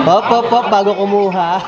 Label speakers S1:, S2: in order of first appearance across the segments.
S1: Hop, hop, hop, bago kumuha.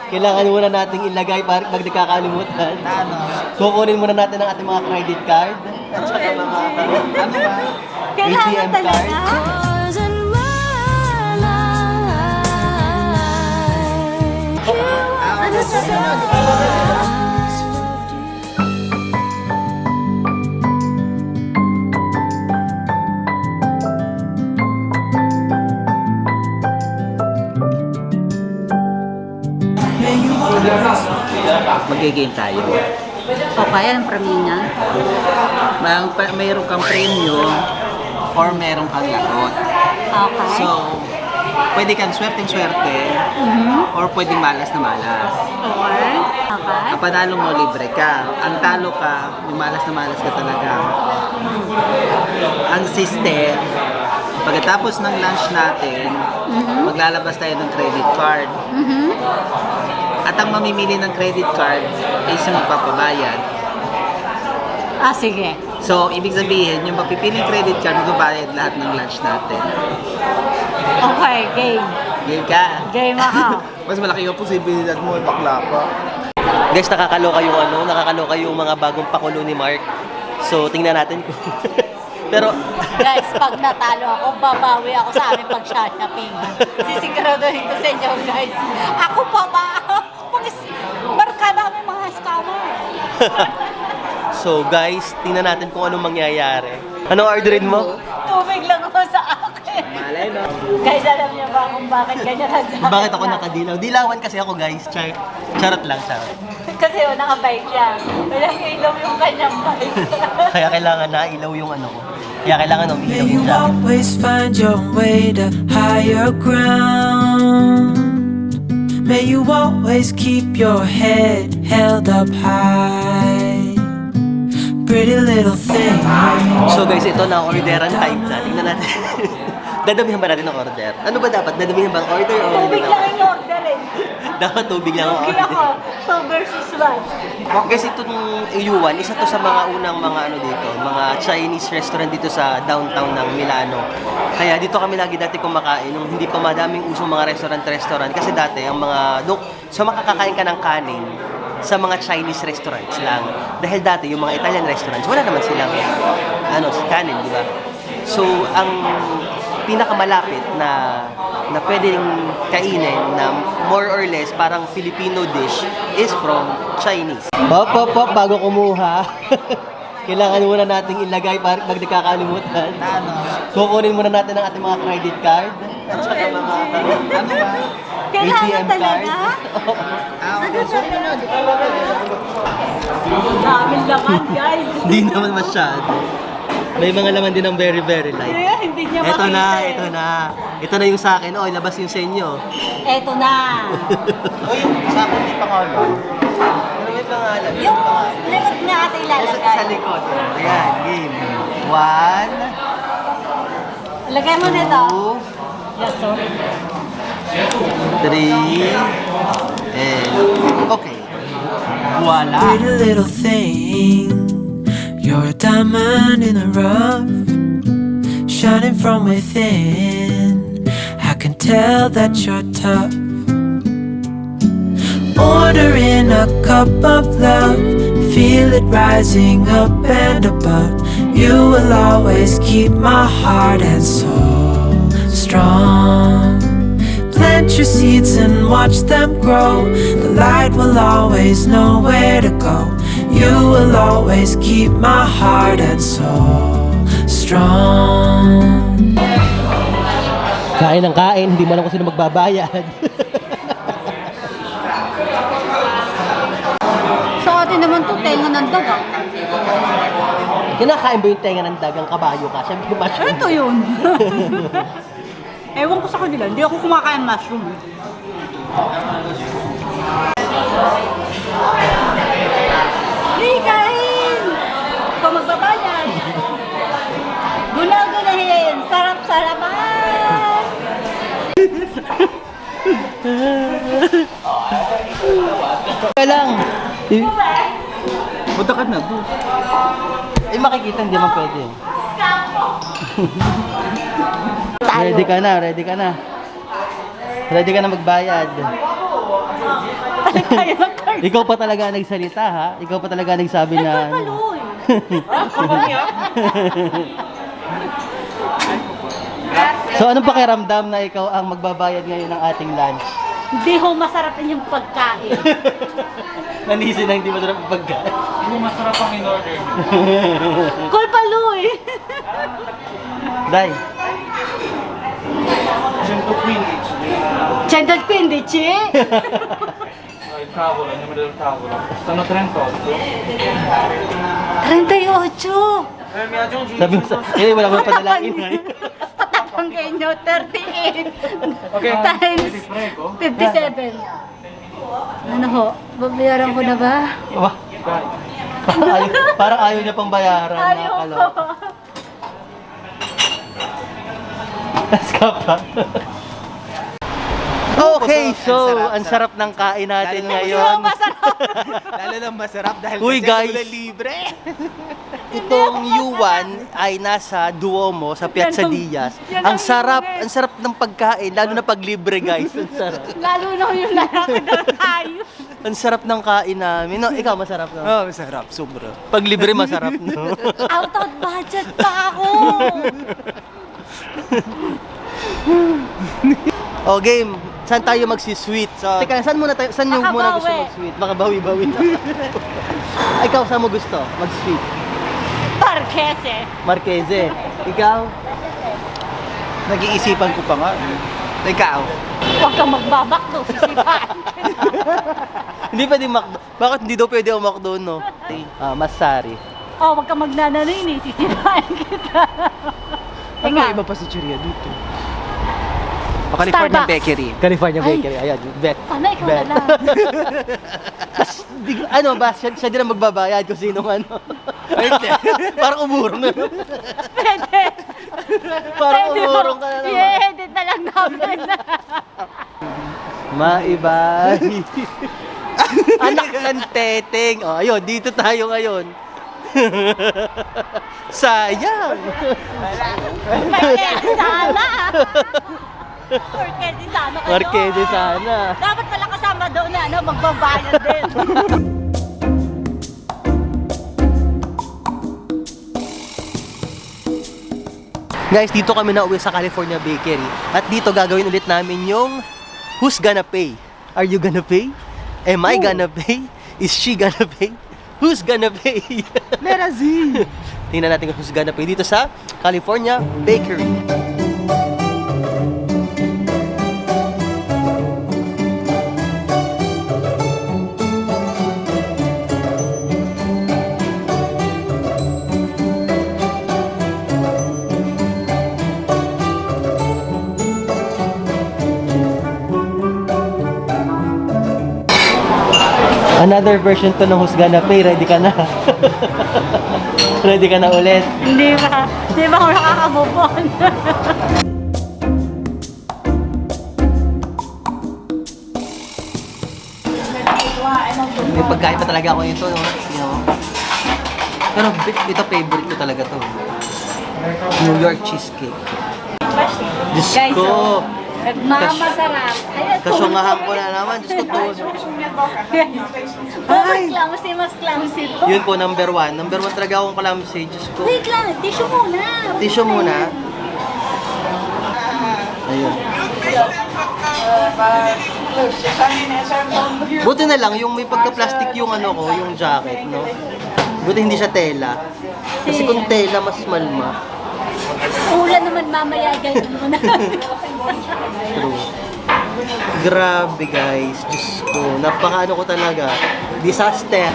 S1: Kailangan muna nating ilagay para pag nagkakalimutan.
S2: Ano?
S1: Kukunin muna natin ang ating mga credit card. At saka mga
S2: Ano ba?
S3: Kailangan
S1: ATM
S3: talaga.
S1: card.
S3: Ano sa sunod?
S2: Mag-game tayo.
S3: O kaya ang pramina?
S2: Mayroon kang premyo or mayroon kang lagot.
S3: Okay.
S2: So, pwede kang swerteng-swerte or pwedeng malas na malas.
S3: Okay. Okay.
S2: Ang panalo mo, libre ka. Ang talo ka, yung malas na malas ka talaga. Ang system, pagkatapos ng lunch natin, maglalabas tayo ng credit card. At ang mamimili ng credit card is yung magpapabayad.
S3: Ah, sige.
S2: So, ibig sabihin, yung mapipiling credit card, magbabayad lahat ng lunch natin.
S3: Okay, game.
S2: Game ka?
S3: Game ako.
S2: Mas malaki yung posibilidad mo, bakla pa.
S1: Guys, nakakaloka yung mga bagong pakulo ni Mark. So, tingnan natin kung... Pero,
S3: Guys, pag natalo ako, babawi ako sa aming pag-shopping. Sisiguraduhin ko sa inyo, guys. Ako pa ba? Barkada kami mga scammer.
S1: so guys, tingnan natin kung anong mangyayari. Anong orderin mo?
S3: Tubig lang ako sa akin.
S2: Malay no?
S3: Guys, alam niyo ba kung bakit ganyan ang jacket
S1: Bakit ako
S3: niya?
S1: nakadilaw? Dilawan kasi ako guys. Charot lang, charot.
S3: Kasi nakabike siya. Walang ilaw yung kanyang bike.
S1: Kaya kailangan na ilaw yung ano ko. Kaya kailangan umilaw
S4: May
S1: yung
S4: you
S1: jacket.
S4: always find your way to higher ground. May you always keep your head held up high. Pretty little thing.
S1: So guys, ito na orderan time na. Tingnan natin. Dadamihan ba natin ang order? Ano ba dapat? Dadamihan ba ang order o
S3: Tubig lang yung order eh.
S1: dapat tubig lang ang
S3: Lugi
S1: order?
S3: ako. 2 versus 1.
S1: Guys, itong Yuan, isa to sa mga unang mga ano dito, mga Chinese restaurant dito sa downtown ng Milano. Kaya dito kami lagi dati kumakain nung hindi pa madaming usong mga restaurant. Kasi dati, ang mga, so makakakain ka ng kanin sa mga Chinese restaurants lang. Dahil dati, yung mga Italian restaurants, wala naman silang kanin, di ba? So, ang pinakamalapit na pwedeng kainin na more or less parang Filipino dish is from Chinese. Hop, hop, hop, bago kumuha. Kailangan muna nating ilagay para pag nagkakalimutan.
S2: Ano?
S1: Kukunin muna natin ang ating mga credit card. At saka mga
S2: Ano ba?
S3: Kailangan
S1: ATM card.
S3: talaga?
S2: Okay, so
S3: Daming laman, guys.
S1: Hindi naman masyado. May mga laman din ng very, very light.
S3: Kaya hindi niya
S1: Ito
S3: makita
S1: na,
S3: eh.
S1: ito na. Ito na yung sa akin. Oh, ilabas yung sa inyo.
S3: Eto na.
S2: O yung sa akin, di pa nga alam.
S1: Ano may pangalan?
S3: Yung likod niya ate
S1: Sa
S3: ilalagay.
S1: likod. Ayan, game. 1,
S3: Lagay mo nito.
S1: 2,
S3: Yes, sorry.
S1: 3, and okay. Voila!
S4: Pretty little thing. You're a diamond in the rough, shining from within. I can tell that you're tough. Ordering a cup of love, feel it rising up and above. You will always keep my heart and soul strong. Plant your seeds and watch them grow. The light will always know where to go. You will always keep my heart and soul strong.
S1: Kain ng kain, hindi mo alam kung sino magbabayad.
S3: Sa atin naman to, tenga ng daga.
S1: Kinakain ba yung tenga ng dagang kabayo ka? Siyempre, mushroom.
S3: Ito yun. Ewan ko sa kanila, hindi ako kumakain mushroom. Hey, kain! Ikaw magbabayad. Gunagunahin! Sarap-sarapan!
S1: Kaya lang.
S2: Punta ka na doon.
S1: Eh, makikita, hindi naman pwede.
S3: Tayo.
S1: Ready ka na, ready ka na. Ready ka na magbayad.
S3: Tayo ng card.
S1: Ikaw pa talaga nagsalita ha? Ikaw pa talaga nagsabi na...
S3: Paloy.
S1: So anong pakiramdam na ikaw ang magbabayad ngayon ng ating lunch?
S3: Hindi ho masarap yung pagkain.
S1: Nanisi na hindi masarap ang pagkain.
S3: Call Paloy.
S1: Dai,
S3: 115.
S5: Tavola, il numero del tavolo. Stanno 38.
S3: 38.
S1: sabi mo sa... Eh, wala mo padalain ha?
S3: Patapang kayo nyo, 38.
S5: Okay.
S3: Times
S5: Prego.
S3: 57. Ano ho? Babayaran ko na ba?
S1: Wah. Parang ayaw niya pang bayaran.
S3: Ayaw ko.
S1: Let's go pa. Okay, so ang sarap ng kain natin
S2: Lalo na
S1: ngayon.
S3: Masarap.
S2: Lalo lang masarap dahil
S1: Uy,
S2: kasi
S1: guys.
S2: wala libre.
S1: Itong Yuan ay nasa Duomo sa Piazza Diaz. Ang sarap ng pagkain, lalo na pag libre, guys. Ang sarap.
S3: Lalo na yung lalaki ng tayo.
S1: Ang sarap ng kain namin. No, ikaw masarap no?
S2: Oh, masarap, sobra.
S1: Pag libre masarap, no?
S3: Out of budget pa ako.
S1: O game, saan tayo magsi-sweet? Teka, saan muna tayo? Saan yung muna gusto
S3: Makabawi.
S1: mag-sweet? Makabawi-bawi na. Ikaw, saan mo gusto mag-sweet?
S3: Parkese.
S1: Marqueze. Ikaw?
S2: Nag-iisipan ko pa nga. Ikaw?
S3: Huwag kang magbabakdo, sisipain.
S1: Hindi pwede McDo. Bakit hindi daw pwede ang McDo, no? Masari.
S3: Oh, huwag kang magnananoy, sisipain kita. Ikaw.
S2: pa sa Chiria dito? O California
S3: Starbucks.
S2: Bakery.
S1: California
S3: Ay.
S1: Bakery. Ayan, bet.
S3: Sana ikaw na lang.
S1: Ano ba? Siya din ang magbabayad kung sinong ano. Parang umurong na.
S3: Pwede.
S1: Parang
S3: Pwede
S1: umurong
S3: mo.
S1: ka na naman.
S3: I-edit na lang namin.
S1: Maibay. Anak ng teteng. O, ayun, dito tayo ngayon. Sayang.
S3: Marquese sana. Marquese sana kayo.
S1: Marqueze sana.
S3: Dapat pala kasama doon na ano, magbabayad din.
S1: Guys, dito kami na uwi sa California Bakery. At dito gagawin ulit namin yung Who's Gonna Pay? Are you gonna pay? Am I gonna pay? Is she gonna pay? Who's gonna pay?
S2: Merazin!
S1: Tingnan natin kung who's gonna pay dito sa California Bakery. Another version to ng Who's Gonna Pay. Ready ka na? Ready ka na ulit?
S3: Hindi ba ako nakaka-move on?
S1: May pagkain pa talaga ako nito, no? You know? Pero ito favorite ko talaga to. New York cheesecake. Diyos
S3: Guys,
S1: ko!
S3: so, nagmamasarap. Ayan,
S1: Kasyungahan ko na naman. Diyos ko to.
S3: Ay! Mas clumsy po.
S1: Yun po, number one. Number one talaga akong kalamsi. Diyos ko.
S3: Wait lang, tissue muna.
S1: Tissue muna. Ayun. Buti na lang, yung may pagka-plastic yung ano ko, yung jacket, no? Buti hindi siya tela. Kasi kung tela, mas malma.
S3: Ulan naman mamaya, ganyan muna.
S1: True. Grabe guys, Diyos ko. Napaka-ano ko talaga. Disaster.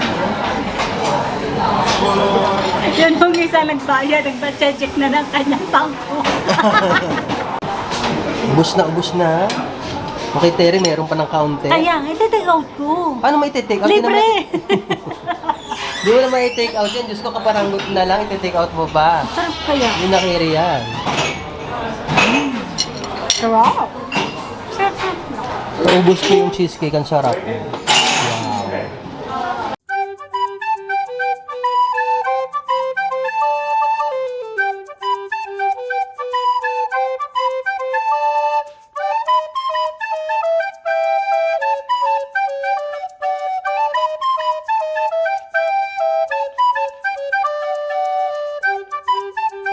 S3: Yun yung isa nagbayad, nagpa-check na ng kanyang bangko.
S1: Ubus na. Okay, Terry, meron pa ng counter.
S3: Kaya, iti-take out ko.
S1: Paano may take out?
S3: Libre!
S1: Di mo naman i-take out yan. Diyos ko, kaparanggot na lang. I-take out mo pa.
S3: Sarap kaya.
S1: Hindi na carry yan.
S3: Sarap.
S1: Ubus ko yung cheesecake. Ang sarap.